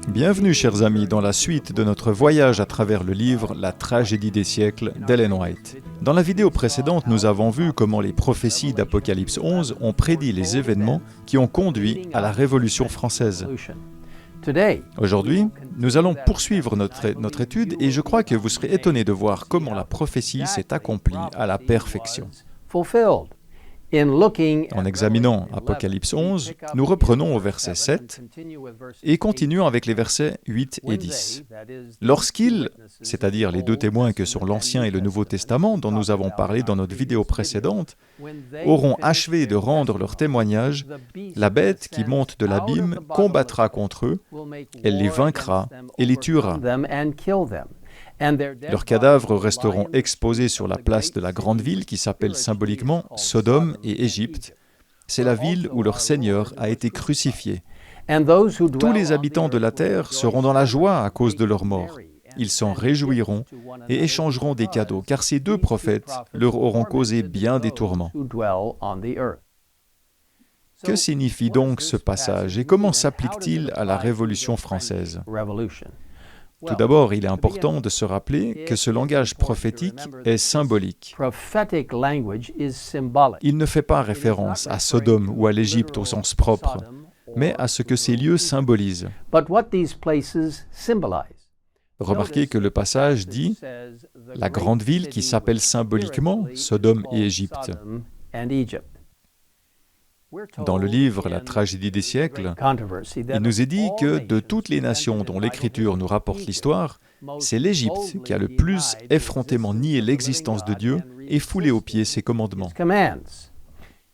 Bienvenue, chers amis, dans la suite de notre voyage à travers le livre « La tragédie des siècles » d'Ellen White. Dans la vidéo précédente, nous avons vu comment les prophéties d'Apocalypse 11 ont prédit les événements qui ont conduit à la Révolution française. Aujourd'hui, nous allons poursuivre notre étude et je crois que vous serez étonnés de voir comment la prophétie s'est accomplie à la perfection. En examinant Apocalypse 11, nous reprenons au verset 7 et continuons avec les versets 8 et 10. Lorsqu'ils, c'est-à-dire les deux témoins que sont l'Ancien et le Nouveau Testament dont nous avons parlé dans notre vidéo précédente, auront achevé de rendre leur témoignage, la bête qui monte de l'abîme combattra contre eux, elle les vaincra et les tuera. Leurs cadavres resteront exposés sur la place de la grande ville qui s'appelle symboliquement Sodome et Égypte. C'est la ville où leur Seigneur a été crucifié. Tous les habitants de la terre seront dans la joie à cause de leur mort. Ils s'en réjouiront et échangeront des cadeaux, car ces deux prophètes leur auront causé bien des tourments. Que signifie donc ce passage et comment s'applique-t-il à la Révolution française ? Tout d'abord, il est important de se rappeler que ce langage prophétique est symbolique. Il ne fait pas référence à Sodome ou à l'Égypte au sens propre, mais à ce que ces lieux symbolisent. Remarquez que le passage dit « la grande ville qui s'appelle symboliquement Sodome et Égypte ». Dans le livre « La tragédie des siècles », il nous est dit que de toutes les nations dont l'Écriture nous rapporte l'histoire, c'est l'Égypte qui a le plus effrontément nié l'existence de Dieu et foulé aux pieds ses commandements.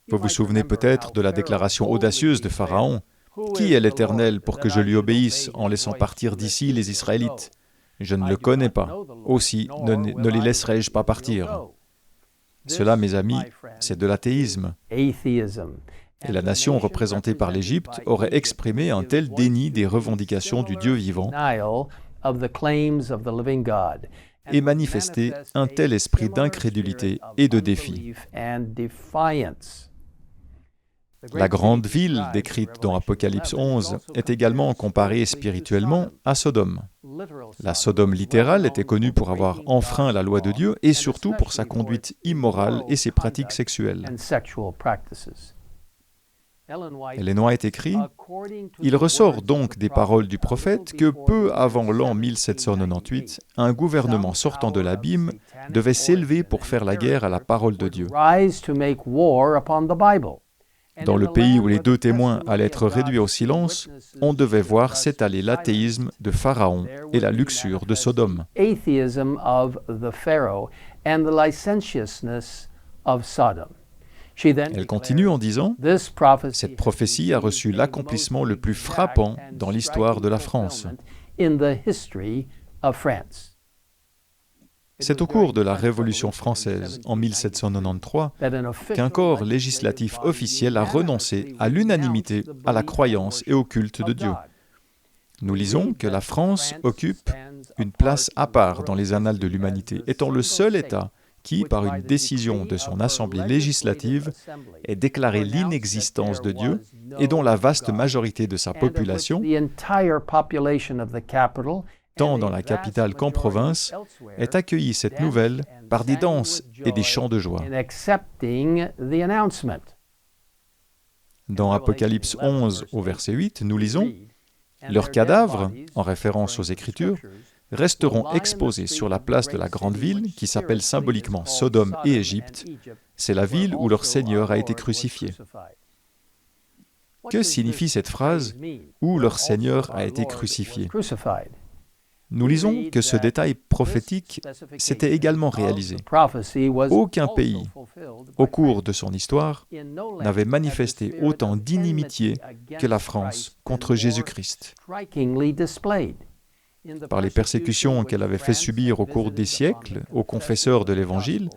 Vous vous souvenez peut-être de la déclaration audacieuse de Pharaon « Qui est l'Éternel pour que je lui obéisse en laissant partir d'ici les Israélites ? Je ne le connais pas. Aussi, ne les laisserai-je pas partir ?» Cela, mes amis, c'est de l'athéisme. Et la nation représentée par l'Égypte aurait exprimé un tel déni des revendications du Dieu vivant et manifesté un tel esprit d'incrédulité et de défi. La grande ville décrite dans Apocalypse 11 est également comparée spirituellement à Sodome. La Sodome littérale était connue pour avoir enfreint la loi de Dieu et surtout pour sa conduite immorale et ses pratiques sexuelles. Ellen White écrit « Il ressort donc des paroles du prophète que peu avant l'an 1798, un gouvernement sortant de l'abîme devait s'élever pour faire la guerre à la parole de Dieu. Dans le pays où les deux témoins allaient être réduits au silence, on devait voir s'étaler l'athéisme de Pharaon et la luxure de Sodome. » Elle continue en disant « Cette prophétie a reçu l'accomplissement le plus frappant dans l'histoire de la France. » C'est au cours de la Révolution française, en 1793, qu'un corps législatif officiel a renoncé à l'unanimité à la croyance et au culte de Dieu. Nous lisons que la France occupe une place à part dans les annales de l'humanité, étant le seul État qui, par une décision de son assemblée législative, ait déclaré l'inexistence de Dieu et dont la vaste majorité de sa population, tant dans la capitale qu'en province, ait accueilli cette nouvelle par des danses et des chants de joie. Dans Apocalypse 11, au verset 8, nous lisons « Leurs cadavres, en référence aux Écritures, resteront exposés sur la place de la grande ville qui s'appelle symboliquement Sodome et Égypte. C'est la ville où leur Seigneur a été crucifié. » Que signifie cette phrase « où leur Seigneur a été crucifié » ? Nous lisons que ce détail prophétique s'était également réalisé. Aucun pays, au cours de son histoire, n'avait manifesté autant d'inimitié que la France contre Jésus-Christ. Par les persécutions qu'elle avait fait subir au cours des siècles aux confesseurs de l'Évangile,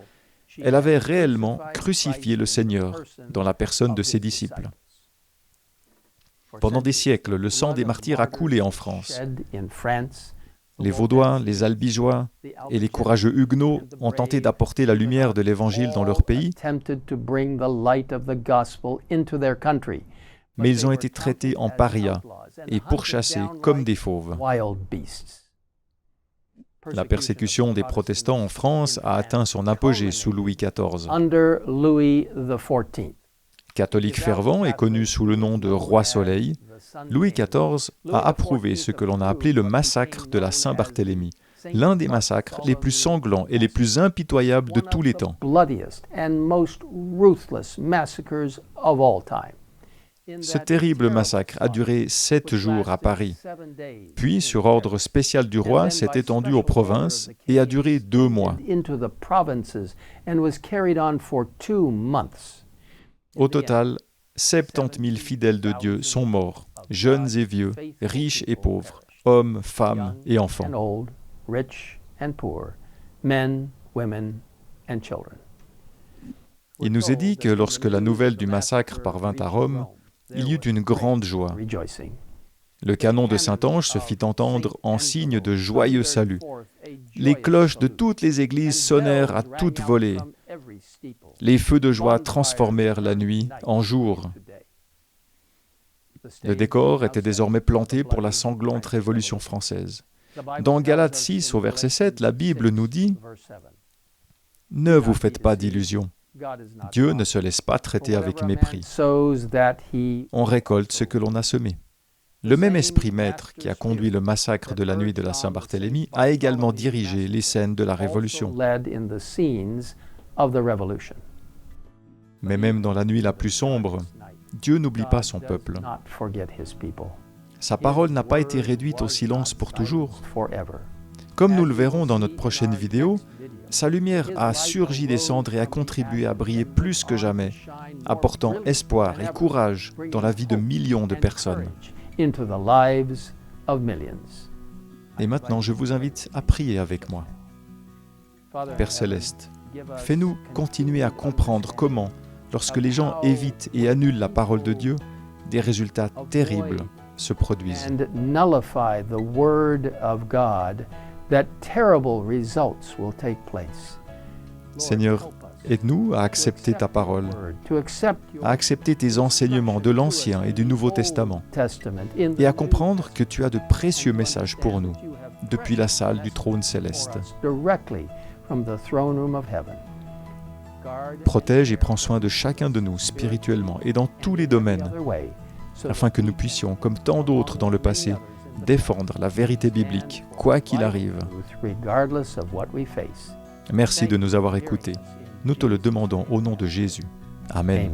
elle avait réellement crucifié le Seigneur dans la personne de ses disciples. Pendant des siècles, le sang des martyrs a coulé en France. Les Vaudois, les Albigeois et les courageux Huguenots ont tenté d'apporter la lumière de l'Évangile dans leur pays, mais ils ont été traités en parias et pourchassés comme des fauves. La persécution des protestants en France a atteint son apogée sous Louis XIV. Catholique fervent et connu sous le nom de Roi Soleil, Louis XIV a approuvé ce que l'on a appelé le massacre de la Saint-Barthélemy, l'un des massacres les plus sanglants et les plus impitoyables de tous les temps. Ce terrible massacre a duré 7 jours à Paris, puis, sur ordre spécial du roi, s'est étendu aux provinces et a duré 2 mois. Au total, 70 000 fidèles de Dieu sont morts, jeunes et vieux, riches et pauvres, hommes, femmes et enfants. Il nous est dit que lorsque la nouvelle du massacre parvint à Rome, il y eut une grande joie. Le canon de Saint-Ange se fit entendre en signe de joyeux salut. Les cloches de toutes les églises sonnèrent à toute volée. Les feux de joie transformèrent la nuit en jour. Le décor était désormais planté pour la sanglante Révolution française. Dans Galates 6, au verset 7, la Bible nous dit « Ne vous faites pas d'illusions. Dieu ne se laisse pas traiter avec mépris. On récolte ce que l'on a semé. » Le même esprit maître qui a conduit le massacre de la nuit de la Saint-Barthélemy a également dirigé les scènes de la Révolution. Mais même dans la nuit la plus sombre, Dieu n'oublie pas son peuple. Sa parole n'a pas été réduite au silence pour toujours. Comme nous le verrons dans notre prochaine vidéo, sa lumière a surgi des cendres et a contribué à briller plus que jamais, apportant espoir et courage dans la vie de millions de personnes. Et maintenant, je vous invite à prier avec moi. Père Céleste, fais-nous continuer à comprendre comment, lorsque les gens évitent et annulent la parole de Dieu, des résultats terribles se produisent. Seigneur, aide-nous à accepter ta parole, à accepter tes enseignements de l'Ancien et du Nouveau Testament, et à comprendre que tu as de précieux messages pour nous, depuis la salle du trône céleste. Protège et prends soin de chacun de nous spirituellement et dans tous les domaines, afin que nous puissions, comme tant d'autres dans le passé, défendre la vérité biblique, quoi qu'il arrive. Merci de nous avoir écoutés. Nous te le demandons au nom de Jésus. Amen.